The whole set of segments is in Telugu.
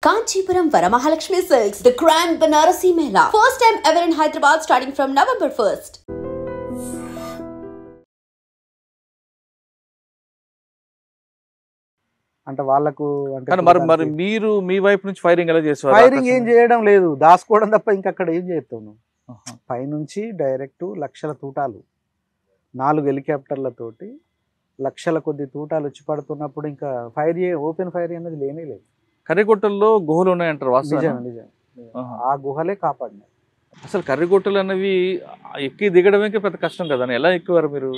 Kanchipuram Varamahalakshmi Silks, the Grand Banarasi Mela. First time ever in Hyderabad starting from November 1st. అంటే వాళ్ళకు అంటే కానీ మరి మీరు మీ వైపు నుంచి ఫైరింగ్ ఎలా చేసేవారు? ఫైరింగ్ ఏం చేయడం లేదు, దాచుకోవడం తప్ప ఇంకా అక్కడ ఏం చేస్తాను. పైనుంచి డైరెక్ట్ లక్షల తూటాలు 4 హెలికాప్టర్లతోటి లక్షల కొద్ది తూటాలు వచ్చి పడుతున్నప్పుడు ఇంకా ఫైర్ ఓపెన్ ఫైర్ అనేది లేనే లేదు. కర్రిగుట్టల్లో గుహలు ఉన్నాయంటారు వాస్తవం? నిజం. ఆ గుహలే కాపాడినాయి. అసలు కర్రిగుట్టలు అనేవి ఎక్కి దిగడమే పెద్ద కష్టం కదా, ఎలా ఎక్కువారు మీరు?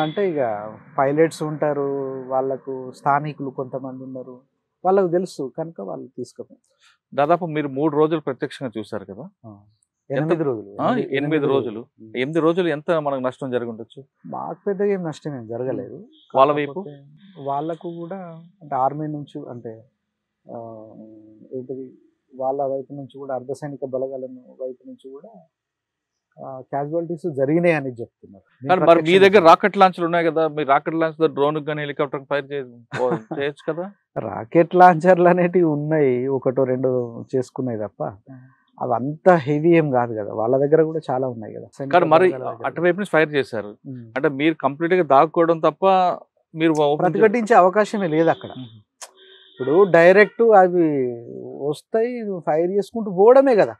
అంటే ఇక పైలట్స్ ఉంటారు, వాళ్ళకు స్థానికులు కొంతమంది ఉన్నారు, వాళ్ళకు తెలుసు కనుక వాళ్ళు తీసుకుపోయి. దాదాపు మీరు 3 రోజులు ప్రత్యక్షంగా చూసారు కదా? 8 రోజులు. 8 రోజులు. 8 రోజులు ఎంత మనకు నష్టం జరిగి ఉండొచ్చు? మాకు పెద్దగా ఏం నష్టం ఏం జరగలేదు. వాళ్ళ వైపు వాళ్ళకు కూడా అంటే ఆర్మీ నుంచి అంటే ఏంటిది వాళ్ళ వైపు నుంచి కూడా అర్ధసైనిక బలగాల వైపు నుంచి కూడా క్యాజువాలిటీస్ జరిగినాయి అని చెప్తున్నారు. మరి మీ దగ్గర రాకెట్ లాంచ్లు ఉన్నాయి కదా, మీరు రాకెట్ లాంచ్ డ్రోన్ కానీ హెలికాప్టర్ ఫైర్ చేయొచ్చు కదా? రాకెట్ లాంచర్లు అనేటివి ఉన్నాయి, 1-2 చేసుకున్నాయి తప్ప అవంతా హెవీ ఏం కాదు కదా. వాళ్ళ దగ్గర కూడా చాలా ఉన్నాయి కదా. కానీ మరి అటువైపు నుంచి ఫైర్ చేశారు అంటే మీరు కంప్లీట్ గా దాక్కోవడం తప్ప మీరు ప్రతిఘటించే అవకాశమే లేదు అక్కడ. ఇప్పుడు డైరెక్ట్ అవి వస్తాయి, ఫైర్ చేసుకుంటూ పోవడమే కదా.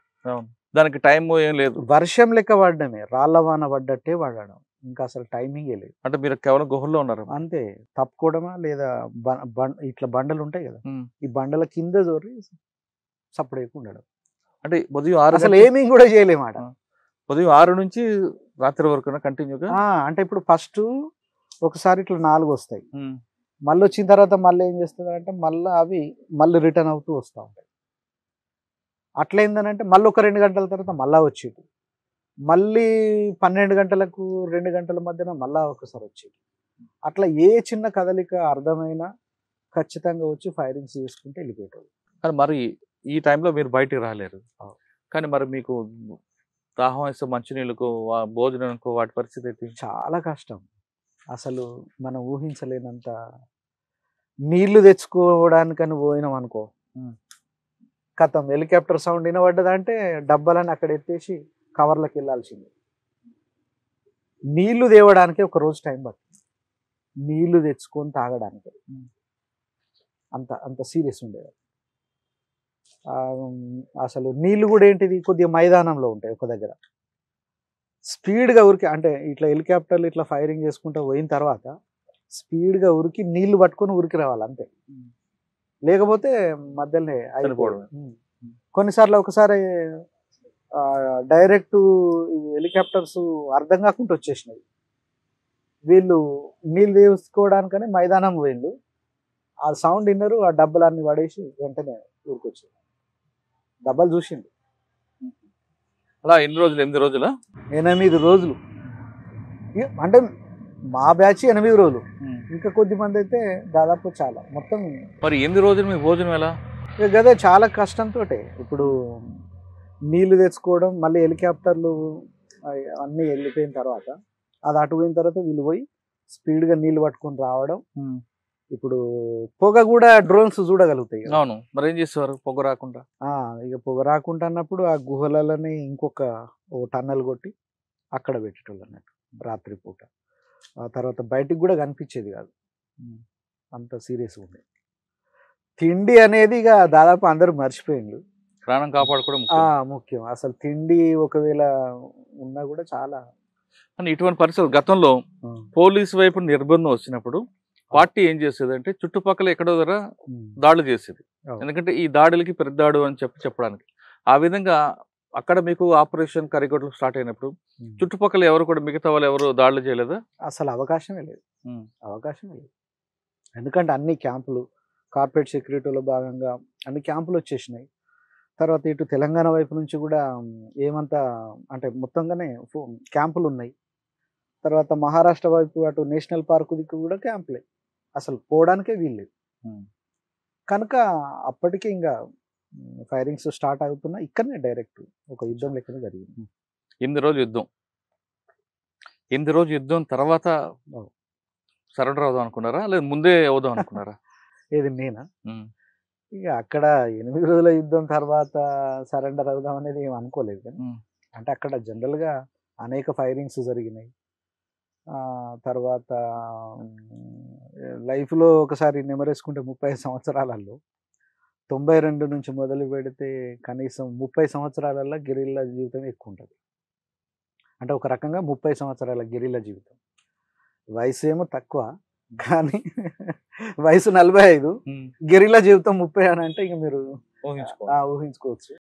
దానికి టైం ఏం లేదు, వర్షం లెక్క పడడమే, రాళ్ల వాన పడ్డట్టే పడడం, ఇంకా అసలు టైమింగే లేదు. అంటే మీరు కేవలం గుహల్లో ఉన్నారు అంతే. తప్పుకోవడమా లేదా ఇట్లా బండలు ఉంటాయి కదా, ఈ బండల కింద జోరి సపరేట్ ఉండడం. అంటే ఉదయం 6 అసలు ఏమీ కూడా చేయలేమాట. ఉదయం 6 నుంచి రాత్రి వరకు కంటిన్యూగా. అంటే ఇప్పుడు ఫస్ట్ ఒకసారి ఇట్లా 4 వస్తాయి, మళ్ళీ వచ్చిన తర్వాత మళ్ళీ ఏం చేస్తుంది అంటే అవి మళ్ళీ రిటర్న్ అవుతూ వస్తూ ఉంటాయి. అట్లా ఏందనంటే మళ్ళీ ఒక 2 గంటల తర్వాత మళ్ళీ వచ్చేది, మళ్ళీ 12 గంటలకు 2 గంటల మధ్యన మళ్ళీ ఒకసారి వచ్చేది. అట్లా ఏ చిన్న కదలిక అర్థమైనా ఖచ్చితంగా వచ్చి ఫైరింగ్స్ చేసుకుంటే వెళ్ళిపోయేటోళ్ళు. కానీ మరి ఈ టైంలో మీరు బయటికి రాలేరు, కానీ మరి మీకు దాహం వేస్తే మంచినీళ్ళకు భోజనానికి వాటి పరిస్థితి చాలా కష్టం. అసలు మనం ఊహించలేనంత. నీళ్లు తెచ్చుకోవడానికని పోయినాం అనుకో, కథం హెలికాప్టర్ సౌండ్ వినబడ్డదంటే డబ్బాలని అక్కడ ఎత్తేసి కవర్లకు వెళ్ళాల్సింది. నీళ్లు తేవడానికి 1 రోజు టైం పడుతుంది, నీళ్లు తెచ్చుకొని తాగడానికి. అంత సీరియస్ ఉండేది. అసలు నీళ్లు కూడా ఏంటిది, కొద్దిగా మైదానంలో ఉంటాయి ఒక దగ్గర. స్పీడ్గా ఉరికి అంటే ఇట్లా హెలికాప్టర్లు ఇట్లా ఫైరింగ్ చేసుకుంటూ పోయిన తర్వాత స్పీడ్గా ఉరికి నీళ్లు పట్టుకొని ఉరికి రావాలి అంతే, లేకపోతే మధ్యలోనే అయిపోవడం. కొన్నిసార్లు ఒకసారి డైరెక్ట్ హెలికాప్టర్స్ అర్థం కాకుండా వచ్చేసినాయి. వీళ్ళు నీళ్ళు తీసుకోవడానికని మైదానం పోయిండు, ఆ సౌండ్ విన్నారు, ఆ డబ్బులన్నీ పడేసి వెంటనే ఊరికొచ్చింది. డబ్బాలు చూసిండు. అలా ఎన్ని రోజులు? 8 రోజులా? 8 రోజులు. అంటే మా బ్యాచ్ 8 రోజులు, ఇంకా కొద్ది మంది అయితే దాదాపు చాలా మొత్తం. మరి 8 రోజులు మీ భోజనం ఎలా? కదా చాలా కష్టంతో. ఇప్పుడు నీళ్లు తెచ్చుకోవడం, మళ్ళీ హెలికాప్టర్లు అన్నీ వెళ్ళిపోయిన తర్వాత, అది అటు పోయిన తర్వాత వీళ్ళు పోయి స్పీడ్గా నీళ్ళు పట్టుకొని రావడం. ఇప్పుడు పొగ కూడా డ్రోన్స్ చూడగలుగుతాయి. అవును, మరి ఏం చేసేవారు పొగ రాకుండా? ఇక పొగ రాకుండా అన్నప్పుడు ఆ గుహలలోనే ఇంకొక టన్నెల్ కొట్టి అక్కడ పెట్టేటోళ్ళు అన్నట్టు రాత్రిపూట. ఆ తర్వాత బయటికి కూడా కనిపించేది కాదు, అంత సీరియస్గా ఉంది. తిండి అనేది ఇక దాదాపు అందరూ మర్చిపోయిండు. ప్రాణం కాపాడుకోవడం ముఖ్యం. అసలు తిండి ఒకవేళ ఉన్నా కూడా చాలా. ఇటువంటి పరిస్థితులు గతంలో పోలీసు వైపు నిర్బంధం వచ్చినప్పుడు పార్టీ ఏం చేసేది అంటే చుట్టుపక్కల ఎక్కడో దగ్గర దాడులు చేసేది, ఎందుకంటే ఈ దాడులకి పెద్దాడు అని చెప్పడానికి. ఆ విధంగా అక్కడ మీకు ఆపరేషన్ కరిగొడ్లు స్టార్ట్ అయినప్పుడు చుట్టుపక్కల ఎవరు కూడా మిగతా వాళ్ళు ఎవరు దాడులు చేయలేదా? అసలు అవకాశమే లేదు. ఎందుకంటే అన్ని క్యాంపులు, కార్పొరేట్ సెక్యూరిటీలో భాగంగా అన్ని క్యాంపులు వచ్చేసినాయి. తర్వాత ఇటు తెలంగాణ వైపు నుంచి కూడా ఏమంతా అంటే మొత్తంగానే క్యాంపులు ఉన్నాయి. తర్వాత మహారాష్ట్ర వైపు అటు నేషనల్ పార్కు దిక్కు కూడా క్యాంపులే, అసలు పోవడానికే వీల్లేదు. కనుక అప్పటికే ఇంకా ఫైరింగ్స్ స్టార్ట్ అవుతున్నా ఇక్కడనే డైరెక్ట్ ఒక యుద్ధం లెక్కనే జరిగింది. 8 రోజులు యుద్ధం. 8 రోజులు యుద్ధం తర్వాత సరెండర్ అవుదాం అనుకున్నారా, లేదా ముందే అవుదాం అనుకున్నారా? ఏది నేనా? ఇక అక్కడ 8 రోజుల యుద్ధం తర్వాత సరెండర్ అవుదాం అనేది ఏం అనుకోలేదు కానీ అంటే అక్కడ జనరల్గా అనేక ఫైరింగ్స్ జరిగినాయి. తర్వాత లైఫ్లో ఒకసారి నెమరేసుకుంటే 35 సంవత్సరాలలో 92 నుంచి మొదలు పెడితే కనీసం 30 సంవత్సరాలలో గెరిల్లా జీవితం ఎక్కువ ఉంటుంది. అంటే ఒక రకంగా 30 సంవత్సరాల గెరిల్లా జీవితం. వయసు ఏమో తక్కువ కానీ వయసు 45, గెరిల్లా జీవితం 30 అని అంటే ఇక మీరు ఊహించుకోవచ్చు.